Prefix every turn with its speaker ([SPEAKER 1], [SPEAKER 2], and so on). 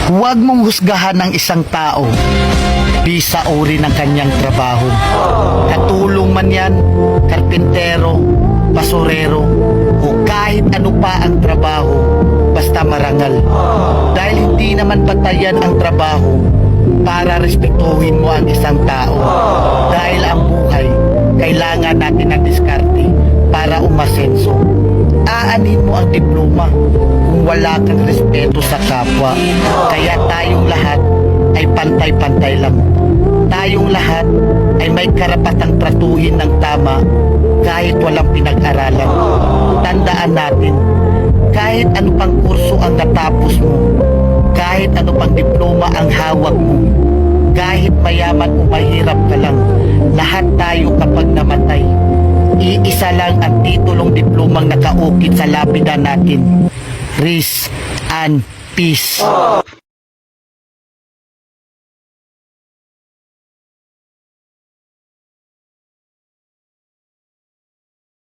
[SPEAKER 1] Huwag mong husgahan ng isang tao bisa uri ng kanyang trabaho. Katulong man yan, karpintero, basurero, o kahit ano pa ang trabaho, basta marangal. Dahil hindi naman batayan ang trabaho para respetuhin mo ang isang tao. Dahil ang buhay, kailangan natin ng diskarte para umasenso. Aanin mo ang diploma kung wala kang respeto sa kapwa. Kaya tayong lahat ay pantay-pantay lang. Tayong lahat ay may karapatang tratuhin ng tama kahit walang pinag-aralan. Tandaan natin, kahit ano pang kurso ang natapos mo, kahit ano pang diploma ang hawak mo, kahit mayaman o mahirap ka lang, lahat tayo kapag namatay, iisa lang ang titulong diplomang nakaukit sa lapida natin. Rest and peace.